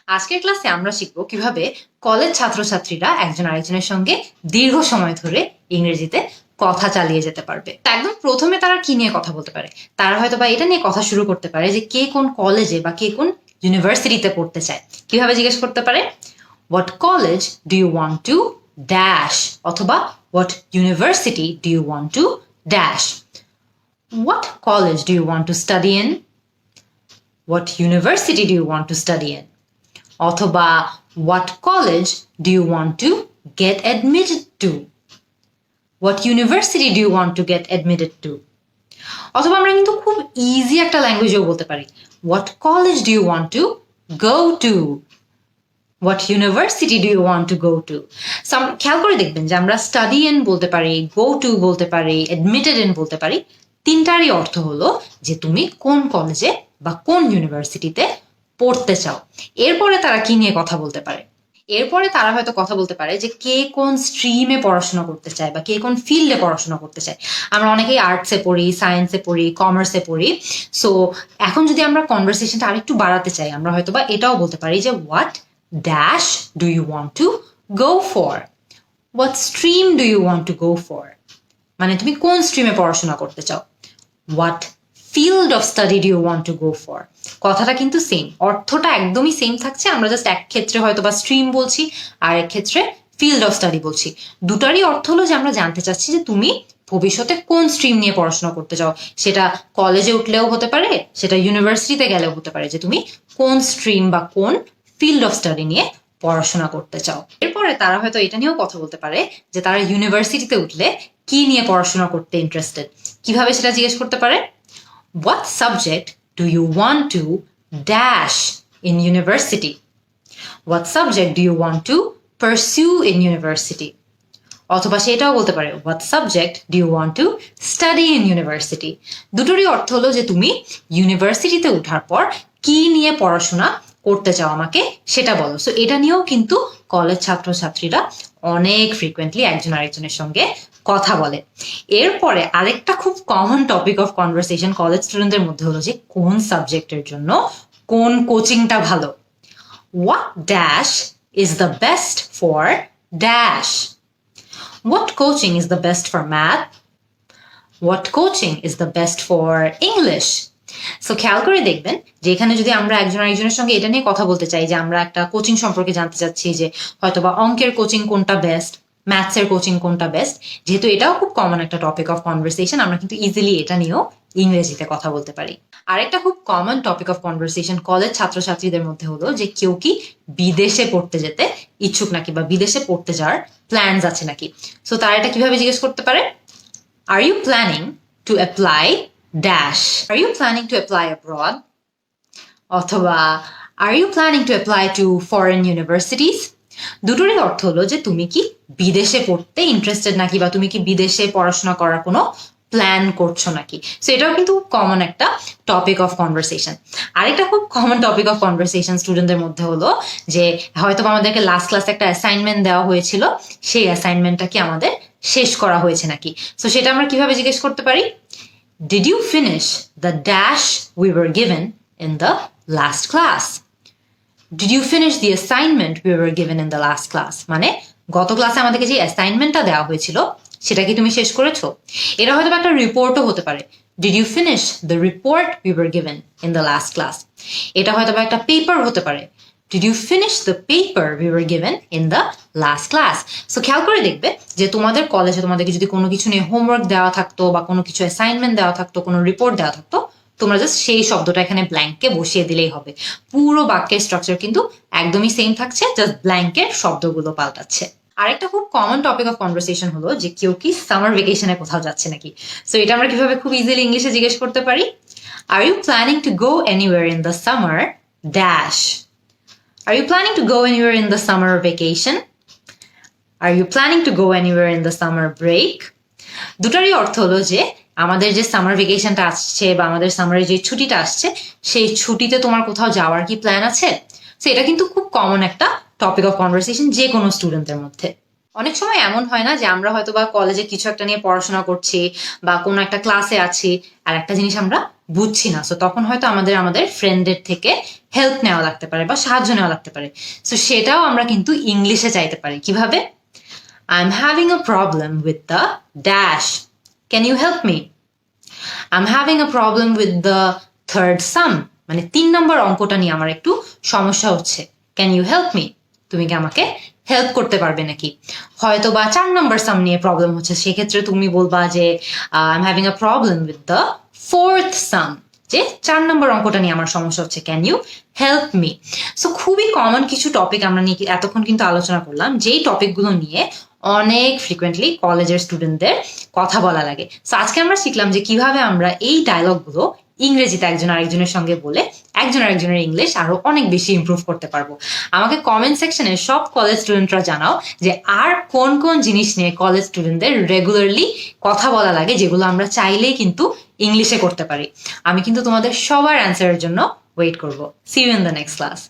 আজকের ক্লাসে আমরা শিখব কিভাবে কলেজ ছাত্রছাত্রীরা একজন আরেকজনের সঙ্গে দীর্ঘ সময় ধরে ইংরেজিতে কথা চালিয়ে যেতে পারবে। একদম প্রথমে তারা কি নিয়ে কথা বলতে পারে, তারা হয়তো বা এটা নিয়ে কথা শুরু করতে পারে যে কে কোন কলেজে বা কে কোন ইউনিভার্সিটিতে পড়তে চায়। কিভাবে জিজ্ঞেস করতে পারে, what college do you want to dash, অথবা what university do you want to dash. What college do you want to study in, what university do you want to study in, অথবা what college do you want to get admitted to, what university do you want to get admitted to। অথবা আমরা কিন্তু খুব easy একটা ল্যাঙ্গুয়েজেও বলতে পারি, what college do you want to go to, what university do you want to go to। খেয়াল করে দেখবেন যে আমরা স্টাডি ইন বলতে পারি, go to বলতে পারি, admitted in বলতে পারি, তিনটারই অর্থ হলো যে তুমি কোন কলেজে বা কোন ইউনিভার্সিটিতে পড়তে চাও। এরপরে তারা কি নিয়ে কথা বলতে পারে, এরপরে তারা হয়তো কথা বলতে পারে যে কে কোন স্ট্রিমে পড়াশোনা করতে চায় বা কে কোন ফিল্ডে পড়াশোনা করতে চায়। আমরা অনেকেই আর্টসে পড়ি, সায়েন্সে পড়ি, কমার্সে পড়ি। সো এখন যদি আমরা কনভারসেশনটা আরেকটু বাড়াতে চাই, আমরা হয়তো বা এটাও বলতে পারি যে what dash do you want to go for, what stream do you want to go for, মানে তুমি কোন স্ট্রিমে পড়াশোনা করতে চাও। What field of study do you want to go for, কথাটা কিন্তু সেম, অর্থটা একদমই সেম থাকছে। আমরা জাস্ট এক ক্ষেত্রে হয়তো বা স্ট্রিম বলছি, আর এক ক্ষেত্রে ফিল্ড অফ স্টাডি বলছি। দুটারই অর্থ হলো যে আমরা জানতে চাচ্ছি যে তুমি ভবিষ্যতে কোন স্ট্রিম নিয়ে পড়াশোনা করতে চাও। সেটা কলেজে উঠলেও হতে পারে, সেটা ইউনিভার্সিটিতে গেলেও হতে পারে, যে তুমি কোন স্ট্রিম বা কোন ফিল্ড অফ স্টাডি নিয়ে পড়াশোনা করতে চাও। এরপরে তারা হয়তো এটা নিয়েও কথা বলতে পারে যে তারা ইউনিভার্সিটিতে উঠলে কি নিয়ে পড়াশোনা করতে ইন্টারেস্টেড। কিভাবে সেটা জিজ্ঞেস করতে পারে, what subject do you want to dash in university, what subject do you want to pursue in university, অথবা সেটাও বলতে পারে what subject do you want to study in university। দুটোরই অর্থ হলো যে তুমি ইউনিভার্সিটিতে ওঠার পর কি নিয়ে পড়াশোনা করতে চাও, আমাকে সেটা বলো। সো এটা নিয়েও কিন্তু কলেজ ছাত্রছাত্রীরা অনেক ফ্রিকুয়েন্টলি একজন আরেকজনের সঙ্গে কথা বলে। এরপরে আরেকটা খুব common topic of conversation college স্টুডেন্টদের মধ্যে হলো যে কোন সাবজেক্টের জন্য কোন কোচিংটা ভালো। What dash is the best for dash, what coaching is the best for math, what coaching is the best for English. So খেয়াল করে দেখবেন যে এখানে যদি আমরা একজন আরেকজনের সঙ্গে এটা নিয়ে কথা বলতে চাই, যে আমরা একটা কোচিং সম্পর্কে জানতে চাচ্ছি, যে হয়তোবা অঙ্কের কোচিং কোনটা বেস্ট, ম্যাথসের কোচিং কোনটা বেস্ট, যেহেতু এটাও খুব কমন একটা টপিক অফ কনভারসেশন, আমরা কিন্তু ইজিলি এটা নিয়েও ইংরেজিতে কথা বলতে পারি। আরেকটা খুব common topic of conversation college ছাত্রছাত্রীদের মধ্যে হলো যে কেউ কি বিদেশে পড়তে যেতে ইচ্ছুক নাকি, বা বিদেশে পড়তে যাওয়ার প্ল্যানস আছে নাকি। সো তারা এটা কিভাবে জিজ্ঞেস করতে পারে, are you planning to apply dash, are you planning to apply abroad, অথবা are you planning to apply to foreign universities. দুটোরই অর্থ হলো যে তুমি কি বিদেশে পড়তে ইন্টারেস্টেড নাকি, বা তুমি কি বিদেশে পড়াশোনা করার কোনো প্ল্যান করছো নাকি। সো এটাও কিন্তু কমন একটা টপিক অফ কনভারসেশন। আরেকটা খুব কমন টপিক অফ কনভারসেশন স্টুডেন্টদের মধ্যে হলো যে হয়তো আমাদেরকে লাস্ট ক্লাসে একটা অ্যাসাইনমেন্ট দেওয়া হয়েছিল, সেই অ্যাসাইনমেন্টটা কি আমাদের শেষ করা হয়েছে নাকি। সো সেটা আমরা কিভাবে জিজ্ঞেস করতে পারি, did you finish the dash we were given in the last class, Did you finish the assignment we were given in the last class? মানে গত ক্লাসে আমাদেরকে যে অ্যাসাইনমেন্টটা দেওয়া হয়েছিল সেটা কি তুমি শেষ করেছো। এটা হয়তো একটা রিপোর্টও হতে পারে, Did you finish the report we were given in the last class? এটা হয়তো একটা পেপার হতে পারে, Did you finish the paper we were given in the last class? So খেয়াল করে দেখবে যে তোমাদের কলেজে তোমাদেরকে যদি কোনো কিছু নিয়ে হোমওয়ার্ক দেওয়া থাকতো, বা কোনো কিছু অ্যাসাইনমেন্ট দেওয়া থাকতো, কোনো রিপোর্ট দেওয়া থাকতো, তোমরা জাস্ট সেই শব্দটা এখানে ব্ল্যাঙ্কে বসিয়ে দিলেই হবে। পুরো বাক্যের স্ট্রাকচার কিন্তু একদমই সেম থাকছে, জাস্ট ব্ল্যাঙ্কের শব্দগুলো পাল্টাচ্ছে। আরেকটা খুব কমন টপিক অফ কনভারসেশন হলো যে কেউ কি সামার ভেকেশনে কোথাও যাচ্ছে নাকি। সো এটা আমরা কিভাবে খুব ইজিলি ইংলিশে জিজ্ঞেস করতে পারি, are you planning to go anywhere in the summer dash, are you planning to go anywhere in the summer vacation, are you planning to go anywhere in the summer break. দুটারই অর্থ হলো যে আমাদের যে সামার ভেকেশনটা আসছে, বা আমাদের সামারের যে ছুটিটা আসছে, সেই ছুটিতে তোমার কোথাও যাওয়ার কি প্ল্যান আছে। সো এটা কিন্তু খুব কমন একটা টপিক অফ কনভারসেশন যে কোনো স্টুডেন্টদের মধ্যে। অনেক সময় এমন হয় না যে আমরা হয়তো বা কলেজে কিছু একটা নিয়ে পড়াশোনা করছি বা কোনো একটা ক্লাসে আছি আর একটা জিনিস আমরা বুঝছি না, সো তখন হয়তো আমাদের ফ্রেন্ডের থেকে হেল্প নেওয়া লাগতে পারে বা সাহায্য নেওয়া লাগতে পারে। সো সেটাও আমরা কিন্তু ইংলিশে চাইতে পারি। কিভাবে? I'm having a problem with the dash. Can you help me? I'm having a problem with the third sum. মানে 3 নম্বর অঙ্কটা নিয়ে আমার একটু সমস্যা হচ্ছে। Can you help me? তুমি কি আমাকে হেল্প করতে পারবে নাকি? হয়তো বা 4 নম্বর সাম নিয়ে প্রবলেম হচ্ছে, সেক্ষেত্রে তুমি বলবা যে I'm having a problem with the fourth sum. যে 4 নম্বর অঙ্কটা নিয়ে আমার সমস্যা হচ্ছে, can you help me? So খুবই কমন কিছু টপিক আমরা নিয়ে এতক্ষণ কিন্তু আলোচনা করলাম, যেই টপিকগুলো নিয়ে অনেক ফ্রিকুয়েন্টলি কলেজের স্টুডেন্টদের কথা বলা লাগে। সো আজকে আমরা শিখলাম যে কিভাবে আমরা এই ডায়লগগুলো ইংরেজিতে একজন আরেকজনের সঙ্গে বলে একজন আরেকজনের ইংলিশ আরো অনেক বেশি ইমপ্রুভ করতে পারবো। আমাকে কমেন্ট সেকশনে সব কলেজ স্টুডেন্টরা জানাও যে আর কোন কোন জিনিস নিয়ে কলেজ স্টুডেন্টদের রেগুলারলি কথা বলা লাগে, যেগুলো আমরা চাইলেই কিন্তু ইংলিশে করতে পারি। আমি কিন্তু তোমাদের সবার অ্যান্সারের জন্য ওয়েট করবো। See you in the next class.